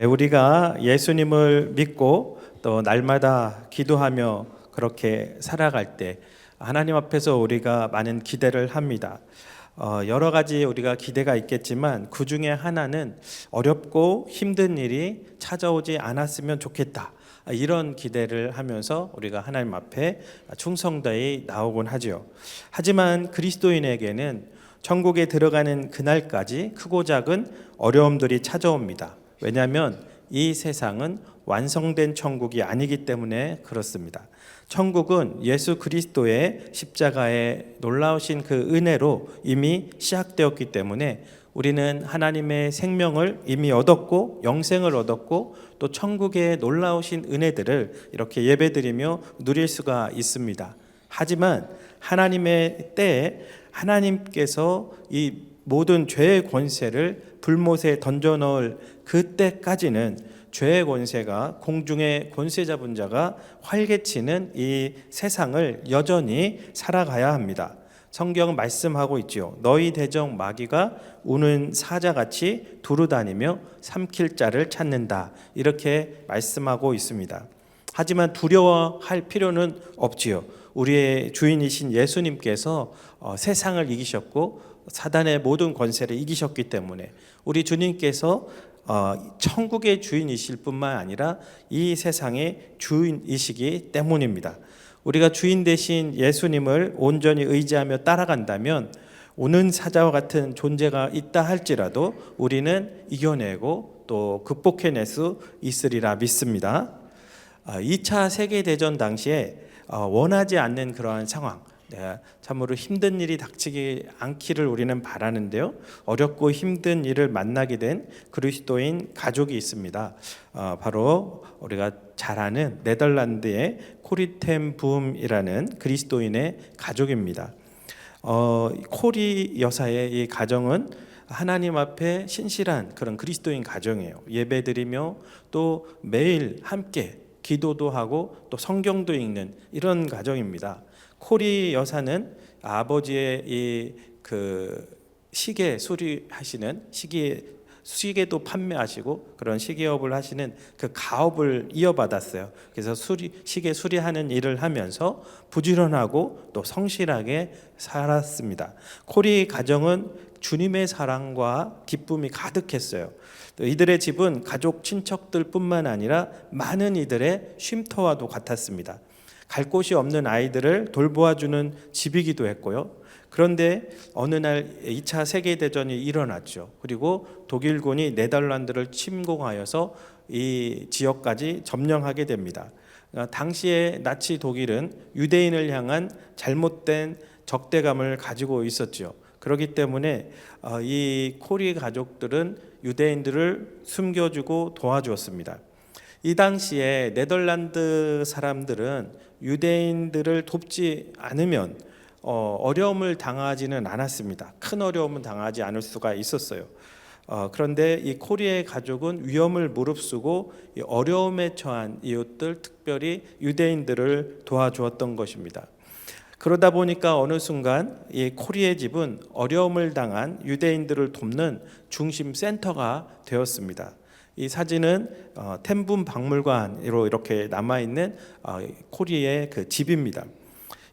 우리가 예수님을 믿고 또 날마다 기도하며 그렇게 살아갈 때 하나님 앞에서 우리가 많은 기대를 합니다. 여러 가지 우리가 기대가 있겠지만 그 중에 하나는 어렵고 힘든 일이 찾아오지 않았으면 좋겠다. 이런 기대를 하면서 우리가 하나님 앞에 충성되이 나오곤 하죠. 하지만 그리스도인에게는 천국에 들어가는 그날까지 크고 작은 어려움들이 찾아옵니다. 왜냐하면 이 세상은 완성된 천국이 아니기 때문에 그렇습니다. 천국은 예수 그리스도의 십자가의 놀라우신 그 은혜로 이미 시작되었기 때문에 우리는 하나님의 생명을 이미 얻었고 영생을 얻었고 또 천국의 놀라우신 은혜들을 이렇게 예배드리며 누릴 수가 있습니다. 하지만 하나님의 때에 하나님께서 이 모든 죄의 권세를 불못에 던져 넣을 그때까지는 죄의 권세가 공중의 권세 잡은 자가 활개치는 이 세상을 여전히 살아가야 합니다. 성경 말씀하고 있지요. 너희 대적 마귀가 우는 사자같이 두루다니며 삼킬 자를 찾는다. 이렇게 말씀하고 있습니다. 하지만 두려워할 필요는 없지요. 우리의 주인이신 예수님께서 세상을 이기셨고 사단의 모든 권세를 이기셨기 때문에 우리 주님께서 천국의 주인이실 뿐만 아니라 이 세상의 주인이시기 때문입니다. 우리가 주인 되신 예수님을 온전히 의지하며 따라간다면 오는 사자와 같은 존재가 있다 할지라도 우리는 이겨내고 또 극복해낼 수 있으리라 믿습니다. 2차 세계대전 당시에 원하지 않는 그러한 상황, 참으로 힘든 일이 닥치지 않기를 우리는 바라는데요. 어렵고 힘든 일을 만나게 된 그리스도인 가족이 있습니다. 바로 우리가 잘 아는 네덜란드의 코리 텐 붐이라는 그리스도인의 가족입니다. 코리 여사의 이 가정은 하나님 앞에 신실한 그런 그리스도인 가정이에요. 예배드리며 또 매일 함께 기도도 하고 또 성경도 읽는 이런 가정입니다. 코리 여사는 아버지의 이 시계 수리하시는 시계도 판매하시고 그런 시계업을 하시는 그 가업을 이어받았어요. 그래서 시계 수리하는 일을 하면서 부지런하고 또 성실하게 살았습니다. 코리 가정은 주님의 사랑과 기쁨이 가득했어요. 이들의 집은 가족 친척들뿐만 아니라 많은 이들의 쉼터와도 같았습니다. 갈 곳이 없는 아이들을 돌보아주는 집이기도 했고요. 그런데 어느 날 2차 세계대전이 일어났죠. 그리고 독일군이 네덜란드를 침공하여서 이 지역까지 점령하게 됩니다. 당시에 나치 독일은 유대인을 향한 잘못된 적대감을 가지고 있었죠. 그렇기 때문에 이 코리 가족들은 유대인들을 숨겨주고 도와주었습니다. 이 당시에 네덜란드 사람들은 유대인들을 돕지 않으면 어려움을 당하지는 않았습니다. 큰 어려움은 당하지 않을 수가 있었어요. 그런데 이 코리의 가족은 위험을 무릅쓰고 어려움에 처한 이웃들, 특별히 유대인들을 도와주었던 것입니다. 그러다 보니까 어느 순간 이 코리의 집은 어려움을 당한 유대인들을 돕는 중심 센터가 되었습니다. 이 사진은 텐붐 박물관으로 이렇게 남아있는 코리의 그 집입니다.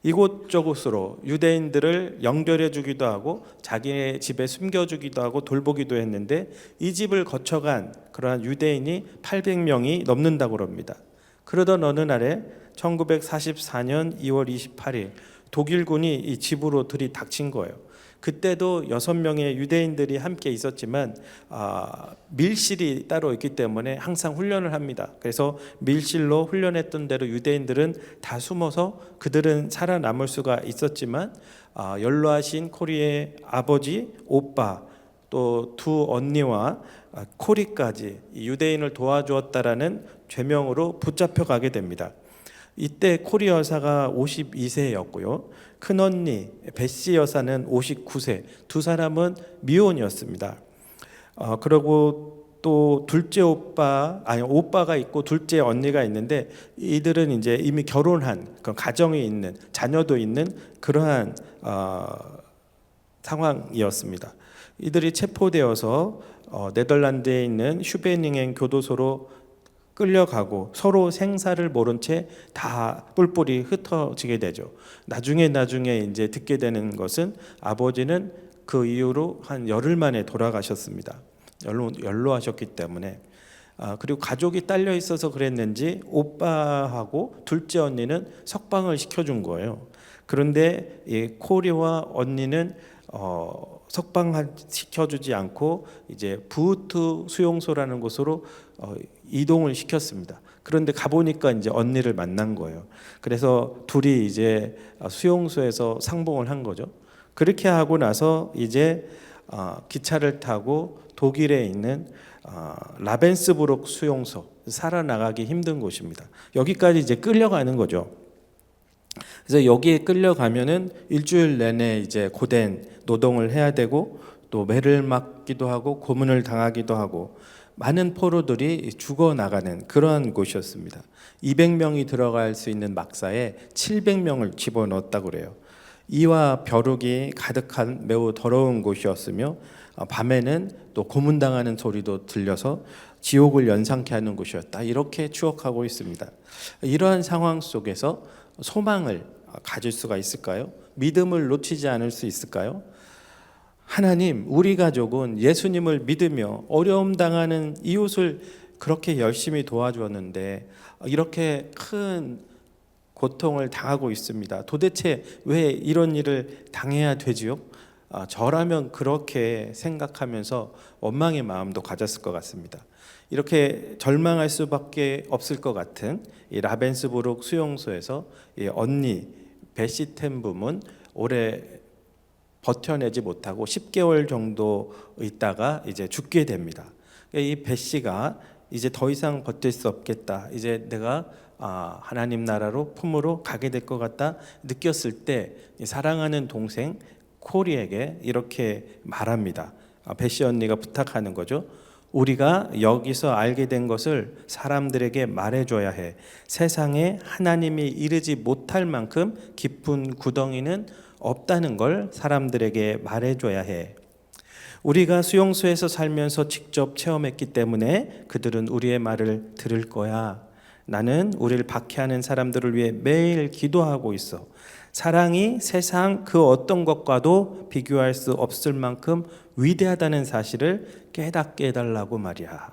이곳저곳으로 유대인들을 연결해 주기도 하고 자기의 집에 숨겨주기도 하고 돌보기도 했는데 이 집을 거쳐간 그러한 유대인이 800명이 넘는다고 합니다. 그러던 어느 날에 1944년 2월 28일 독일군이 이 집으로 들이닥친 거예요. 그때도 6명의 유대인들이 함께 있었지만 밀실이 따로 있기 때문에 항상 훈련을 합니다. 그래서 밀실로 훈련했던 대로 유대인들은 다 숨어서 그들은 살아남을 수가 있었지만 연로하신 코리의 아버지, 오빠, 또 두 언니와 코리까지 유대인을 도와주었다라는 죄명으로 붙잡혀가게 됩니다. 이때 코리 여사가 52세였고요. 큰언니 베시 여사는 59세. 두 사람은 미혼이었습니다. 그리고 또 둘째 오빠가 있고 둘째 언니가 있는데 이들은 이제 이미 결혼한 그런 가정이 있는 자녀도 있는 그러한 상황이었습니다. 이들이 체포되어서 네덜란드에 있는 슈베닝행 교도소로 끌려가고 서로 생사를 모른 채 다 뿔뿔이 흩어지게 되죠. 나중에 이제 듣게 되는 것은 아버지는 그 이후로 한 열흘 만에 돌아가셨습니다. 연로하셨기 때문에. 그리고 가족이 딸려 있어서 그랬는지 오빠하고 둘째 언니는 석방을 시켜준 거예요. 그런데 이 코리와 언니는 석방시켜주지 않고 이제 부우트 수용소라는 곳으로 이동을 시켰습니다. 그런데 가보니까 이제 언니를 만난 거예요. 그래서 둘이 이제 수용소에서 상봉을 한 거죠. 그렇게 하고 나서 이제 기차를 타고 독일에 있는 라벤스부르크 수용소, 살아나가기 힘든 곳입니다. 여기까지 이제 끌려가는 거죠. 그래서 여기에 끌려가면은 일주일 내내 이제 고된 노동을 해야 되고 또 매를 맞기도 하고 고문을 당하기도 하고 많은 포로들이 죽어나가는 그러한 곳이었습니다. 200명이 들어갈 수 있는 막사에 700명을 집어넣었다고 그래요. 이와 벼룩이 가득한 매우 더러운 곳이었으며 밤에는 또 고문당하는 소리도 들려서 지옥을 연상케 하는 곳이었다. 이렇게 추억하고 있습니다. 이러한 상황 속에서 소망을 가질 수가 있을까요? 믿음을 놓치지 않을 수 있을까요? 하나님, 우리 가족은 예수님을 믿으며 어려움 당하는 이웃을 그렇게 열심히 도와주었는데 이렇게 큰 고통을 당하고 있습니다. 도대체 왜 이런 일을 당해야 되지요? 저라면 그렇게 생각하면서 원망의 마음도 가졌을 것 같습니다. 이렇게 절망할 수밖에 없을 것 같은 이 라벤스부르크 수용소에서 이 언니 베시 텐붐은 오래 버텨내지 못하고 10개월 정도 있다가 이제 죽게 됩니다. 이 베시가 이제 더 이상 버틸 수 없겠다. 이제 내가 하나님 나라로 품으로 가게 될 것 같다 느꼈을 때 사랑하는 동생 코리에게 이렇게 말합니다. 베시 언니가 부탁하는 거죠. 우리가 여기서 알게 된 것을 사람들에게 말해줘야 해. 세상에 하나님이 이르지 못할 만큼 깊은 구덩이는 없다는 걸 사람들에게 말해줘야 해. 우리가 수용소에서 살면서 직접 체험했기 때문에 그들은 우리의 말을 들을 거야. 나는 우리를 박해하는 사람들을 위해 매일 기도하고 있어. 사랑이 세상 그 어떤 것과도 비교할 수 없을 만큼 위대하다는 사실을 깨닫게 해달라고 말이야.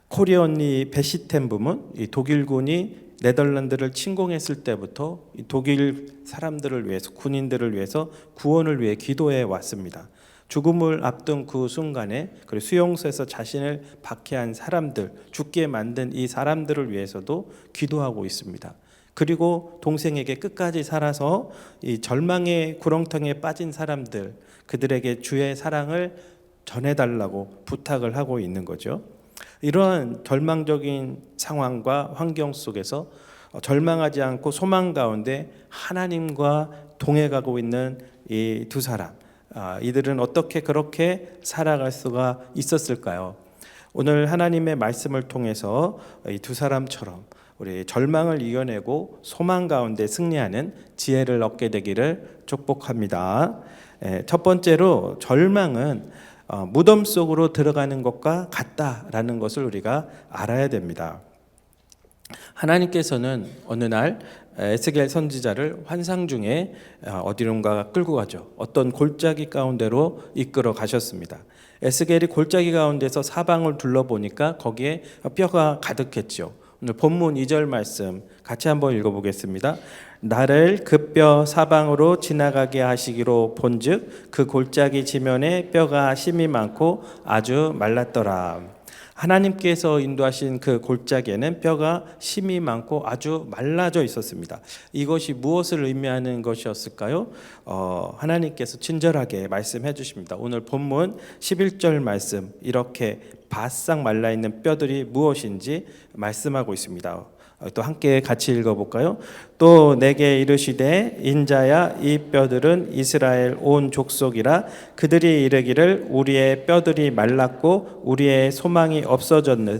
코리 언니 베시텐붐은 이 독일군이 네덜란드를 침공했을 때부터 이 독일 사람들을 위해서, 군인들을 위해서, 구원을 위해 기도해 왔습니다. 죽음을 앞둔 그 순간에 그리고 수용소에서 자신을 박해한 사람들, 죽게 만든 이 사람들을 위해서도 기도하고 있습니다. 그리고 동생에게 끝까지 살아서 이 절망의 구렁텅이에 빠진 사람들, 그들에게 주의 사랑을 전해달라고 부탁을 하고 있는 거죠. 이러한 절망적인 상황과 환경 속에서 절망하지 않고 소망 가운데 하나님과 동행하고 있는 이 두 사람, 이들은 어떻게 그렇게 살아갈 수가 있었을까요? 오늘 하나님의 말씀을 통해서 이 두 사람처럼 우리 절망을 이겨내고 소망 가운데 승리하는 지혜를 얻게 되기를 축복합니다. 첫 번째로 절망은 무덤 속으로 들어가는 것과 같다라는 것을 우리가 알아야 됩니다. 하나님께서는 어느 날 에스겔 선지자를 환상 중에 어디론가 끌고 가죠. 어떤 골짜기 가운데로 이끌어 가셨습니다. 에스겔이 골짜기 가운데서 사방을 둘러보니까 거기에 뼈가 가득했죠. 오늘 본문 2절 말씀 같이 한번 읽어보겠습니다. 나를 그 뼈 사방으로 지나가게 하시기로 본즉 그 골짜기 지면에 뼈가 심이 많고 아주 말랐더라. 하나님께서 인도하신 그 골짜기에는 뼈가 심이 많고 아주 말라져 있었습니다. 이것이 무엇을 의미하는 것이었을까요? 하나님께서 친절하게 말씀해 주십니다. 오늘 본문 11절 말씀, 이렇게 바싹 말라있는 뼈들이 무엇인지 말씀하고 있습니다. 또 함께 같이 읽어볼까요? 또 내게 이르시되 인자야 이 뼈들은 이스라엘 온 족속이라 그들이 이르기를 우리의 뼈들이 말랐고 우리의 소망이 없어졌느니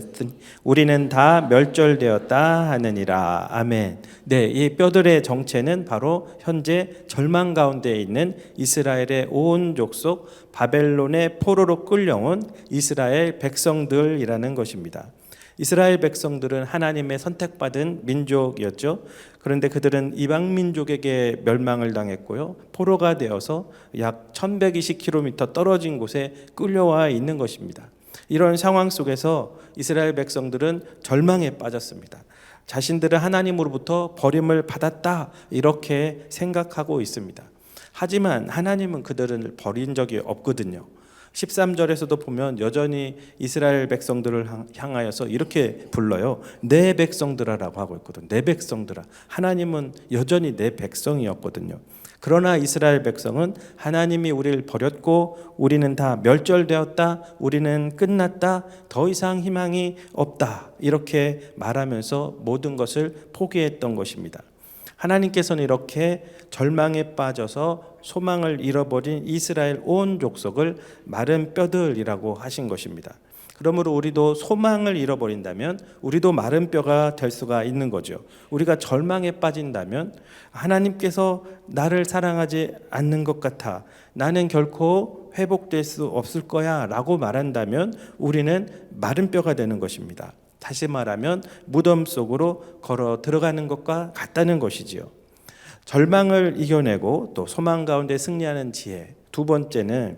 우리는 다 멸절되었다 하느니라. 아멘. 네, 이 뼈들의 정체는 바로 현재 절망 가운데 있는 이스라엘의 온 족속 바벨론의 포로로 끌려온 이스라엘 백성들이라는 것입니다. 이스라엘 백성들은 하나님의 선택받은 민족이었죠. 그런데 그들은 이방 민족에게 멸망을 당했고요. 포로가 되어서 약 1120km 떨어진 곳에 끌려와 있는 것입니다. 이런 상황 속에서 이스라엘 백성들은 절망에 빠졌습니다. 자신들은 하나님으로부터 버림을 받았다 이렇게 생각하고 있습니다. 하지만 하나님은 그들을 버린 적이 없거든요. 13절에서도 보면 여전히 이스라엘 백성들을 향하여서 이렇게 불러요. 내 백성들아라고 하고 있거든. 내 백성들아. 하나님은 여전히 내 백성이었거든요. 그러나 이스라엘 백성은 하나님이 우리를 버렸고 우리는 다 멸절되었다. 우리는 끝났다. 더 이상 희망이 없다. 이렇게 말하면서 모든 것을 포기했던 것입니다. 하나님께서는 이렇게 절망에 빠져서 소망을 잃어버린 이스라엘 온 족속을 마른 뼈들이라고 하신 것입니다. 그러므로 우리도 소망을 잃어버린다면 우리도 마른 뼈가 될 수가 있는 거죠. 우리가 절망에 빠진다면 하나님께서 나를 사랑하지 않는 것 같아 나는 결코 회복될 수 없을 거야 라고 말한다면 우리는 마른 뼈가 되는 것입니다. 다시 말하면 무덤 속으로 걸어 들어가는 것과 같다는 것이지요. 절망을 이겨내고 또 소망 가운데 승리하는 지혜. 두 번째는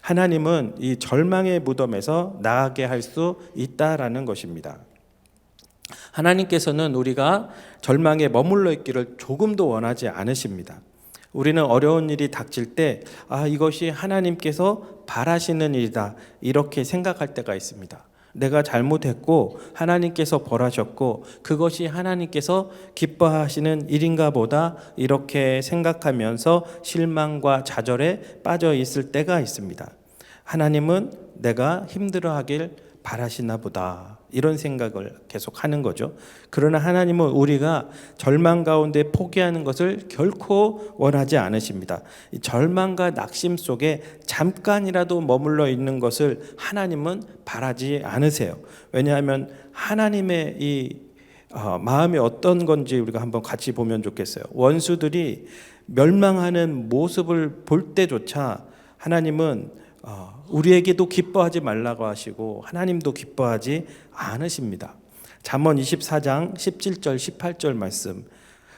하나님은 이 절망의 무덤에서 나가게 할 수 있다라는 것입니다. 하나님께서는 우리가 절망에 머물러 있기를 조금도 원하지 않으십니다. 우리는 어려운 일이 닥칠 때 이것이 하나님께서 바라시는 일이다 이렇게 생각할 때가 있습니다. 내가 잘못했고 하나님께서 벌하셨고 그것이 하나님께서 기뻐하시는 일인가 보다 이렇게 생각하면서 실망과 좌절에 빠져 있을 때가 있습니다. 하나님은 내가 힘들어하길 바라시나 보다 이런 생각을 계속 하는 거죠. 그러나 하나님은 우리가 절망 가운데 포기하는 것을 결코 원하지 않으십니다. 이 절망과 낙심 속에 잠깐이라도 머물러 있는 것을 하나님은 바라지 않으세요. 왜냐하면 하나님의 이 마음이 어떤 건지 우리가 한번 같이 보면 좋겠어요. 원수들이 멸망하는 모습을 볼 때조차 하나님은 우리에게도 기뻐하지 말라고 하시고 하나님도 기뻐하지 않으십니다. 잠언 24장 17절 18절 말씀.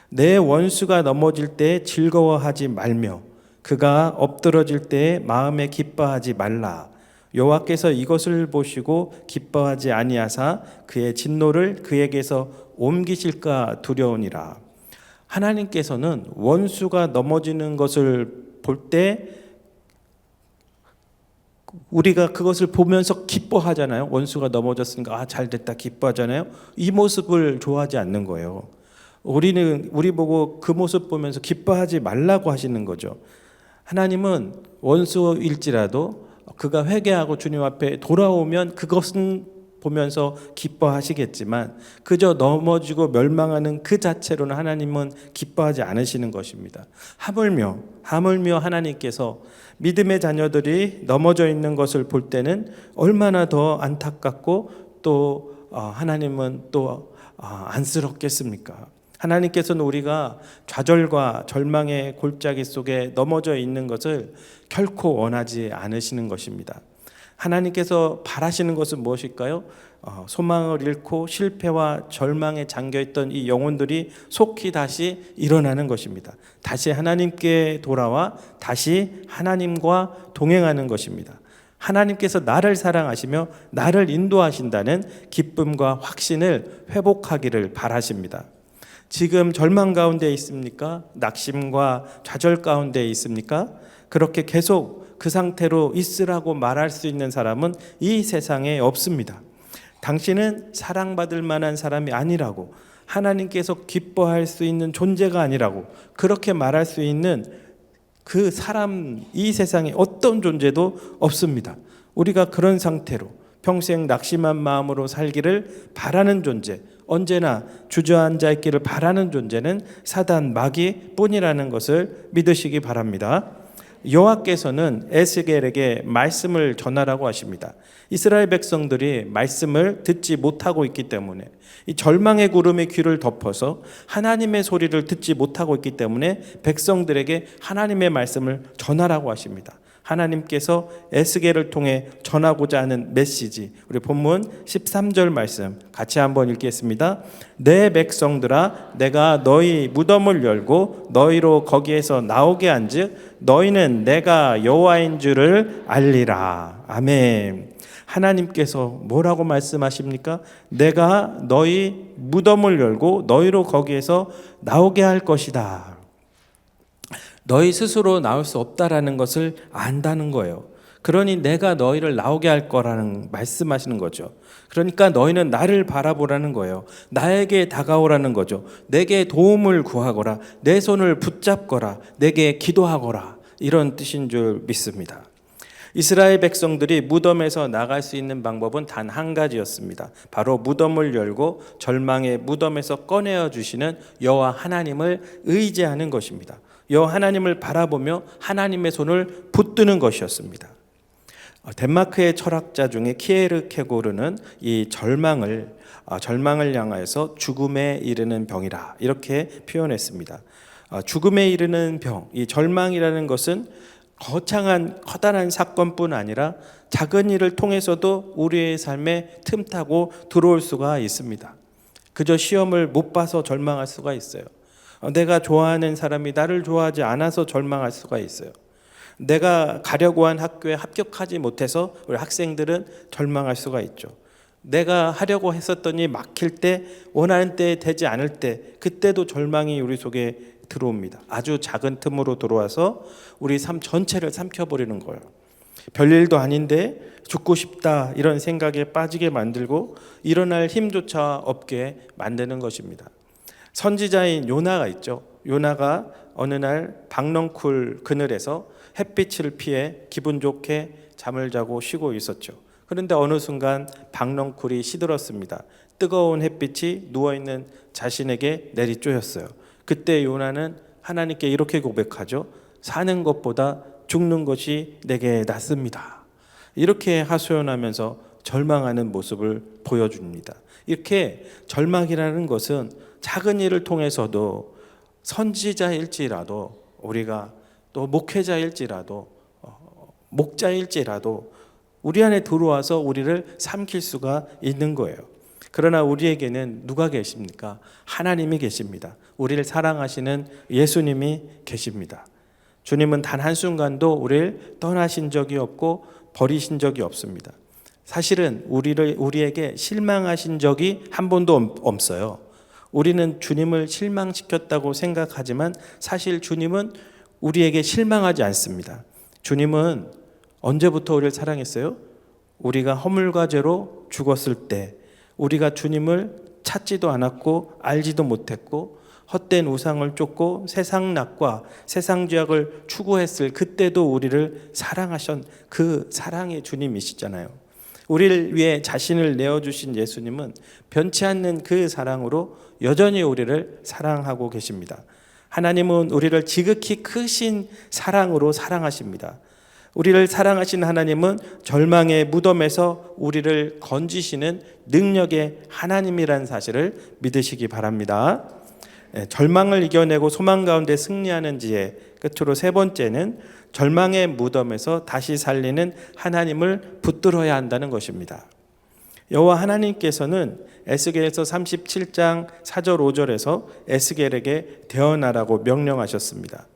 내 원수가 넘어질 때 즐거워하지 말며 그가 엎드러질 때 마음에 기뻐하지 말라. 여호와께서 이것을 보시고 기뻐하지 아니하사 그의 진노를 그에게서 옮기실까 두려우니라. 하나님께서는 원수가 넘어지는 것을 볼 때 우리가 그것을 보면서 기뻐하잖아요. 원수가 넘어졌으니까 잘됐다 기뻐하잖아요. 이 모습을 좋아하지 않는 거예요. 우리 보고 그 모습 보면서 기뻐하지 말라고 하시는 거죠. 하나님은 원수일지라도 그가 회개하고 주님 앞에 돌아오면 그것은 보면서 기뻐하시겠지만 그저 넘어지고 멸망하는 그 자체로는 하나님은 기뻐하지 않으시는 것입니다. 하물며 하나님께서 믿음의 자녀들이 넘어져 있는 것을 볼 때는 얼마나 더 안타깝고 또 하나님은 또 안쓰럽겠습니까? 하나님께서는 우리가 좌절과 절망의 골짜기 속에 넘어져 있는 것을 결코 원하지 않으시는 것입니다. 하나님께서 바라시는 것은 무엇일까요? 소망을 잃고 실패와 절망에 잠겨있던 이 영혼들이 속히 다시 일어나는 것입니다. 다시 하나님께 돌아와 다시 하나님과 동행하는 것입니다. 하나님께서 나를 사랑하시며 나를 인도하신다는 기쁨과 확신을 회복하기를 바라십니다. 지금 절망 가운데 있습니까? 낙심과 좌절 가운데 있습니까? 그렇게 계속 그 상태로 있으라고 말할 수 있는 사람은 이 세상에 없습니다. 당신은 사랑받을 만한 사람이 아니라고, 하나님께서 기뻐할 수 있는 존재가 아니라고 그렇게 말할 수 있는 그 사람, 이 세상에 어떤 존재도 없습니다. 우리가 그런 상태로 평생 낙심한 마음으로 살기를 바라는 존재, 언제나 주저앉아 있기를 바라는 존재는 사단 마귀 뿐이라는 것을 믿으시기 바랍니다. 여호와께서는 에스겔에게 말씀을 전하라고 하십니다. 이스라엘 백성들이 말씀을 듣지 못하고 있기 때문에, 이 절망의 구름이 귀를 덮어서 하나님의 소리를 듣지 못하고 있기 때문에 백성들에게 하나님의 말씀을 전하라고 하십니다. 하나님께서 에스겔을 통해 전하고자 하는 메시지, 우리 본문 13절 말씀 같이 한번 읽겠습니다. 내 백성들아, 내가 너희 무덤을 열고 너희로 거기에서 나오게 한즉 너희는 내가 여호와인 줄을 알리라. 아멘. 하나님께서 뭐라고 말씀하십니까? 내가 너희 무덤을 열고 너희로 거기에서 나오게 할 것이다. 너희 스스로 나올 수 없다라는 것을 안다는 거예요. 그러니 내가 너희를 나오게 할 거라는 말씀하시는 거죠. 그러니까 너희는 나를 바라보라는 거예요. 나에게 다가오라는 거죠. 내게 도움을 구하거라. 내 손을 붙잡거라. 내게 기도하거라. 이런 뜻인 줄 믿습니다. 이스라엘 백성들이 무덤에서 나갈 수 있는 방법은 단 한 가지였습니다. 바로 무덤을 열고 절망의 무덤에서 꺼내어 주시는 여호와 하나님을 의지하는 것입니다. 여호와 하나님을 바라보며 하나님의 손을 붙드는 것이었습니다. 덴마크의 철학자 중에 키에르케고르는 이 절망을 향하여서 죽음에 이르는 병이라 이렇게 표현했습니다. 죽음에 이르는 병, 이 절망이라는 것은 거창한 커다란 사건뿐 아니라 작은 일을 통해서도 우리의 삶에 틈타고 들어올 수가 있습니다. 그저 시험을 못 봐서 절망할 수가 있어요. 내가 좋아하는 사람이 나를 좋아하지 않아서 절망할 수가 있어요. 내가 가려고 한 학교에 합격하지 못해서 우리 학생들은 절망할 수가 있죠. 내가 하려고 했었더니 막힐 때, 원하는 때 되지 않을 때, 그때도 절망이 우리 속에 들어옵니다. 아주 작은 틈으로 들어와서 우리 삶 전체를 삼켜버리는 거예요. 별일도 아닌데 죽고 싶다 이런 생각에 빠지게 만들고 일어날 힘조차 없게 만드는 것입니다. 선지자인 요나가 있죠. 요나가 어느 날 박넝쿨 그늘에서 햇빛을 피해 기분 좋게 잠을 자고 쉬고 있었죠. 그런데 어느 순간 박넝쿨이 시들었습니다. 뜨거운 햇빛이 누워있는 자신에게 내리쬐었어요. 그때 요나는 하나님께 이렇게 고백하죠. 사는 것보다 죽는 것이 내게 낫습니다. 이렇게 하소연하면서 절망하는 모습을 보여줍니다. 이렇게 절망이라는 것은 작은 일을 통해서도 선지자일지라도 우리가 또 목회자일지라도 목자일지라도 우리 안에 들어와서 우리를 삼킬 수가 있는 거예요. 그러나 우리에게는 누가 계십니까? 하나님이 계십니다. 우리를 사랑하시는 예수님이 계십니다. 주님은 단 한순간도 우리를 떠나신 적이 없고 버리신 적이 없습니다. 사실은 우리에게 실망하신 적이 한 번도 없어요. 우리는 주님을 실망시켰다고 생각하지만 사실 주님은 우리에게 실망하지 않습니다. 주님은 언제부터 우리를 사랑했어요? 우리가 허물과 죄로 죽었을 때, 우리가 주님을 찾지도 않았고 알지도 못했고 헛된 우상을 쫓고 세상 낙과 세상 죄악을 추구했을 그때도 우리를 사랑하신 그 사랑의 주님이시잖아요. 우리를 위해 자신을 내어주신 예수님은 변치 않는 그 사랑으로 여전히 우리를 사랑하고 계십니다. 하나님은 우리를 지극히 크신 사랑으로 사랑하십니다. 우리를 사랑하신 하나님은 절망의 무덤에서 우리를 건지시는 능력의 하나님이라는 사실을 믿으시기 바랍니다. 절망을 이겨내고 소망 가운데 승리하는 지혜, 끝으로 세 번째는 절망의 무덤에서 다시 살리는 하나님을 붙들어야 한다는 것입니다. 여호와 하나님께서는 에스겔서 37장 4절 5절에서 에스겔에게 대언하라고 명령하셨습니다.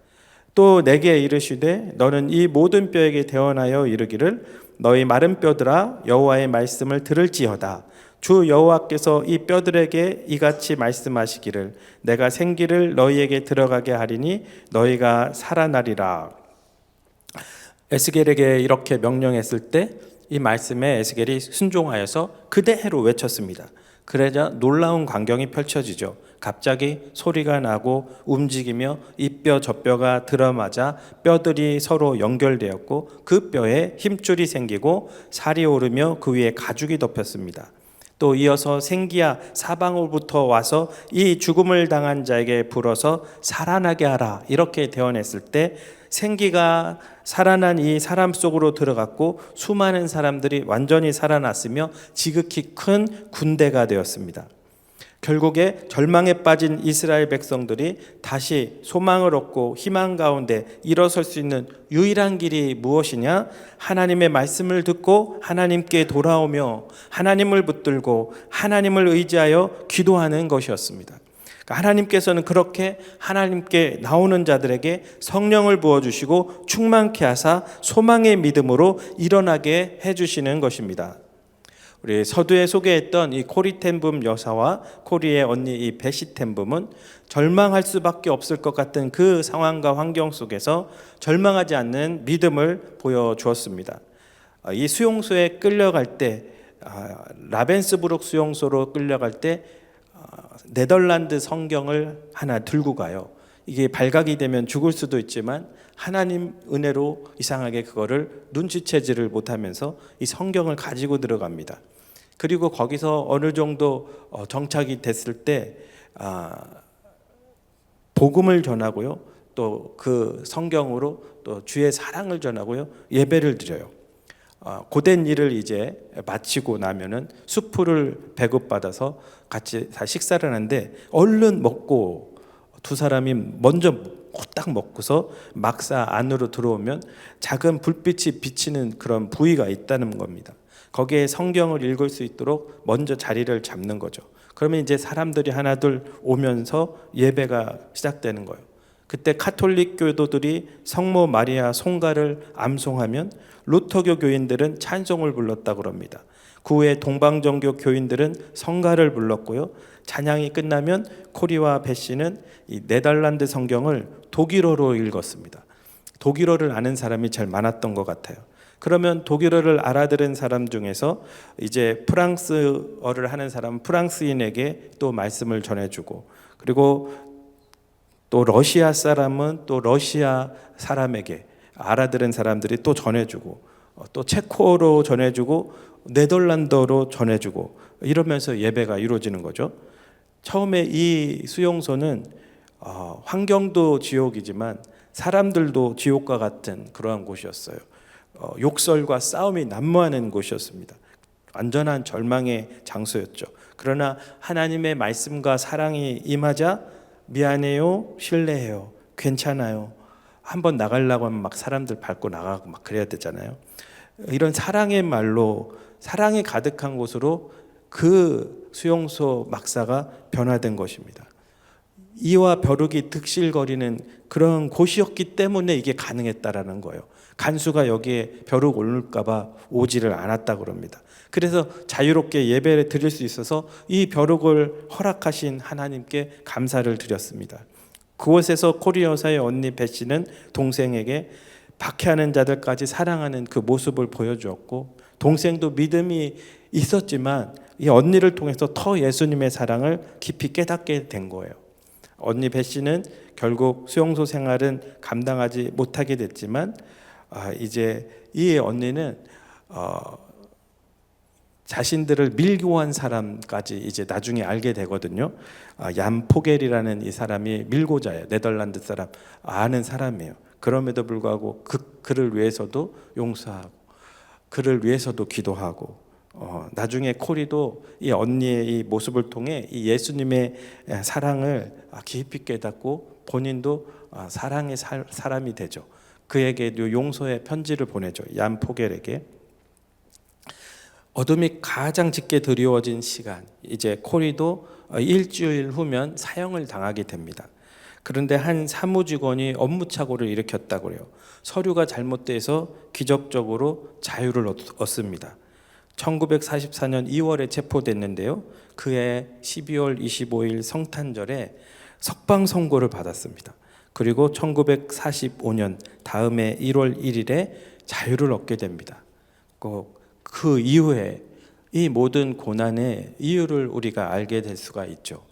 또 내게 이르시되 너는 이 모든 뼈에게 대언하여 이르기를 너희 마른 뼈들아 여호와의 말씀을 들을지어다. 주 여호와께서 이 뼈들에게 이같이 말씀하시기를 내가 생기를 너희에게 들어가게 하리니 너희가 살아나리라. 에스겔에게 이렇게 명령했을 때 이 말씀에 에스겔이 순종하여서 그대로 외쳤습니다. 그러자 놀라운 광경이 펼쳐지죠. 갑자기 소리가 나고 움직이며 이 뼈 저 뼈가 들어맞아 뼈들이 서로 연결되었고 그 뼈에 힘줄이 생기고 살이 오르며 그 위에 가죽이 덮였습니다. 또 이어서 생기야 사방으로부터 와서 이 죽음을 당한 자에게 불어서 살아나게 하라 이렇게 대언했을 때 생기가 살아난 이 사람 속으로 들어갔고 수많은 사람들이 완전히 살아났으며 지극히 큰 군대가 되었습니다. 결국에 절망에 빠진 이스라엘 백성들이 다시 소망을 얻고 희망 가운데 일어설 수 있는 유일한 길이 무엇이냐? 하나님의 말씀을 듣고 하나님께 돌아오며 하나님을 붙들고 하나님을 의지하여 기도하는 것이었습니다. 하나님께서는 그렇게 하나님께 나오는 자들에게 성령을 부어주시고 충만케 하사 소망의 믿음으로 일어나게 해주시는 것입니다. 우리 서두에 소개했던 이 코리 텐붐 여사와 코리의 언니 이 베시 텐붐은 절망할 수밖에 없을 것 같은 그 상황과 환경 속에서 절망하지 않는 믿음을 보여주었습니다. 이 수용소에 끌려갈 때 라벤스부룩 수용소로 끌려갈 때 네덜란드 성경을 하나 들고 가요. 이게 발각이 되면 죽을 수도 있지만 하나님 은혜로 이상하게 그거를 눈치채지를 못하면서 이 성경을 가지고 들어갑니다. 그리고 거기서 어느 정도 정착이 됐을 때 복음을 전하고요. 또 그 성경으로 또 주의 사랑을 전하고요. 예배를 드려요. 고된 일을 이제 마치고 나면은 수프를 배급받아서 같이 다 식사를 하는데 얼른 먹고 두 사람이 먼저 딱 먹고서 막사 안으로 들어오면 작은 불빛이 비치는 그런 부위가 있다는 겁니다. 거기에 성경을 읽을 수 있도록 먼저 자리를 잡는 거죠. 그러면 이제 사람들이 하나둘 오면서 예배가 시작되는 거예요. 그때 카톨릭 교도들이 성모 마리아 송가를 암송하면 루터교 교인들은 찬송을 불렀다고 합니다. 그 후에 동방정교 교인들은 성가를 불렀고요. 찬양이 끝나면 코리와 베시는 이 네덜란드 성경을 독일어로 읽었습니다. 독일어를 아는 사람이 제일 많았던 것 같아요. 그러면 독일어를 알아들은 사람 중에서 이제 프랑스어를 하는 사람은 프랑스인에게 또 말씀을 전해주고, 그리고 또 러시아 사람은 또 러시아 사람에게 알아들은 사람들이 또 전해주고, 또 체코어로 전해주고 네덜란드어로 전해주고, 이러면서 예배가 이루어지는 거죠. 처음에 이 수용소는 환경도 지옥이지만 사람들도 지옥과 같은 그러한 곳이었어요. 욕설과 싸움이 난무하는 곳이었습니다. 완전한 절망의 장소였죠. 그러나 하나님의 말씀과 사랑이 임하자 미안해요, 실례해요, 괜찮아요, 한번 나가려고 하면 막 사람들 밟고 나가고 막 그래야 되잖아요. 이런 사랑의 말로, 사랑이 가득한 곳으로 그 수용소 막사가 변화된 것입니다. 이와 벼룩이 득실거리는 그런 곳이었기 때문에 이게 가능했다라는 거예요. 간수가 여기에 벼룩 올릴까 봐 오지를 않았다고 합니다. 그래서 자유롭게 예배를 드릴 수 있어서 이 벼룩을 허락하신 하나님께 감사를 드렸습니다. 그곳에서 코리 여사의 언니 베시는 동생에게 박해하는 자들까지 사랑하는 그 모습을 보여주었고, 동생도 믿음이 있었지만 이 언니를 통해서 더 예수님의 사랑을 깊이 깨닫게 된 거예요. 언니 베시는 결국 수용소 생활은 감당하지 못하게 됐지만 이제 이 언니는 자신들을 밀고한 사람까지 이제 나중에 알게 되거든요. 얀 포겔이라는 이 사람이 밀고자예요. 네덜란드 사람, 아는 사람이에요. 그럼에도 불구하고 그를 위해서도 용서하고 그를 위해서도 기도하고, 나중에 코리도 이 언니의 이 모습을 통해 이 예수님의 사랑을 깊이 깨닫고 본인도 사랑의 사람이 되죠. 그에게도 용서의 편지를 보내죠. 얀 포겔에게. 어둠이 가장 짙게 드리워진 시간, 이제 코리도 일주일 후면 사형을 당하게 됩니다. 그런데 한 사무직원이 업무착오를 일으켰다고 해요. 서류가 잘못돼서 기적적으로 자유를 얻습니다. 1944년 2월에 체포됐는데요. 그해 12월 25일 성탄절에 석방 선고를 받았습니다. 그리고 1945년 다음해 1월 1일에 자유를 얻게 됩니다. 그 이후에 이 모든 고난의 이유를 우리가 알게 될 수가 있죠.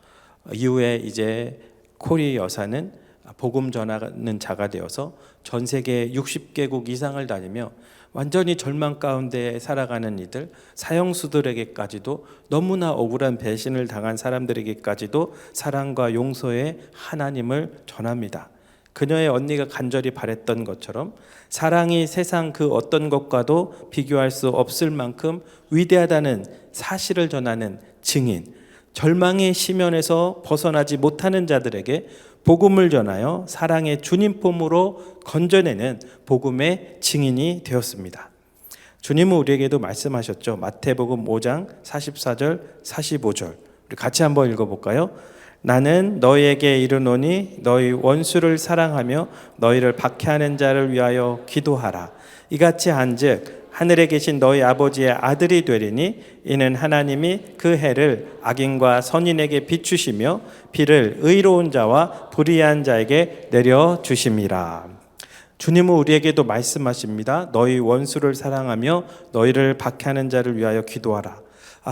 이후에 이제 코리 여사는 복음 전하는 자가 되어서 전 세계 60개국 이상을 다니며 완전히 절망 가운데 살아가는 이들, 사형수들에게까지도 너무나 억울한 배신을 당한 사람들에게까지도 사랑과 용서의 하나님을 전합니다. 그녀의 언니가 간절히 바랬던 것처럼 사랑이 세상 그 어떤 것과도 비교할 수 없을 만큼 위대하다는 사실을 전하는 증인, 절망의 심연에서 벗어나지 못하는 자들에게 복음을 전하여 사랑의 주님 품으로 건져내는 복음의 증인이 되었습니다. 주님은 우리에게도 말씀하셨죠. 마태복음 5장 44절 45절 우리 같이 한번 읽어볼까요? 나는 너희에게 이르노니 너희 원수를 사랑하며 너희를 박해하는 자를 위하여 기도하라. 이같이 한즉 하늘에 계신 너희 아버지의 아들이 되리니 이는 하나님이 그 해를 악인과 선인에게 비추시며 비를 의로운 자와 불의한 자에게 내려주심이라. 주님은 우리에게도 말씀하십니다. 너희 원수를 사랑하며 너희를 박해하는 자를 위하여 기도하라.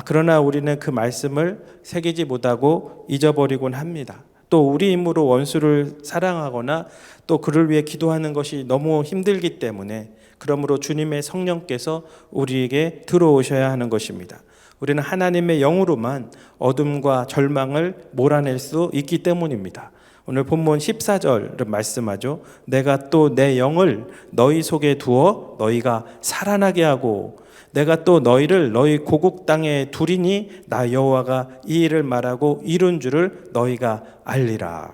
그러나 우리는 그 말씀을 새기지 못하고 잊어버리곤 합니다. 또 우리 힘으로 원수를 사랑하거나 또 그를 위해 기도하는 것이 너무 힘들기 때문에 그러므로 주님의 성령께서 우리에게 들어오셔야 하는 것입니다. 우리는 하나님의 영으로만 어둠과 절망을 몰아낼 수 있기 때문입니다. 오늘 본문 14절을 말씀하죠. 내가 또 내 영을 너희 속에 두어 너희가 살아나게 하고 내가 또 너희를 너희 고국 땅에 두리니 나 여호와가 이 일을 말하고 이룬 줄을 너희가 알리라.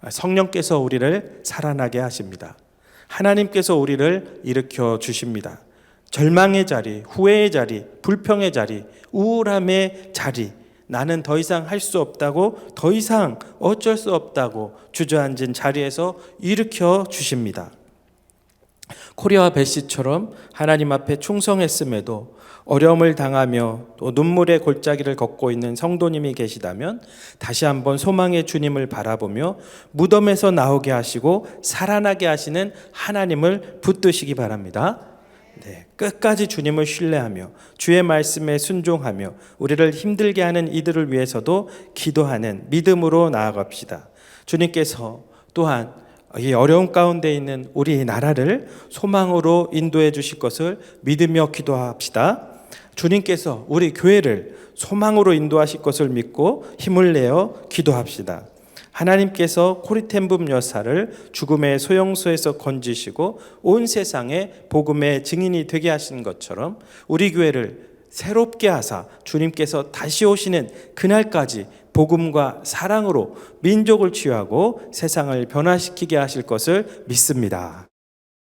성령께서 우리를 살아나게 하십니다. 하나님께서 우리를 일으켜 주십니다. 절망의 자리, 후회의 자리, 불평의 자리, 우울함의 자리, 나는 더 이상 할 수 없다고, 더 이상 어쩔 수 없다고 주저앉은 자리에서 일으켜 주십니다. 코리아와 벳시처럼 하나님 앞에 충성했음에도 어려움을 당하며 또 눈물의 골짜기를 걷고 있는 성도님이 계시다면 다시 한번 소망의 주님을 바라보며 무덤에서 나오게 하시고 살아나게 하시는 하나님을 붙드시기 바랍니다. 끝까지 주님을 신뢰하며 주의 말씀에 순종하며 우리를 힘들게 하는 이들을 위해서도 기도하는 믿음으로 나아갑시다. 주님께서 또한 이 어려운 가운데 있는 우리 나라를 소망으로 인도해 주실 것을 믿으며 기도합시다. 주님께서 우리 교회를 소망으로 인도하실 것을 믿고 힘을 내어 기도합시다. 하나님께서 코리텐붐 여사를 죽음의 소용소에서 건지시고 온 세상에 복음의 증인이 되게 하신 것처럼 우리 교회를 새롭게 하사 주님께서 다시 오시는 그날까지 복음과 사랑으로 민족을 치유하고 세상을 변화시키게 하실 것을 믿습니다.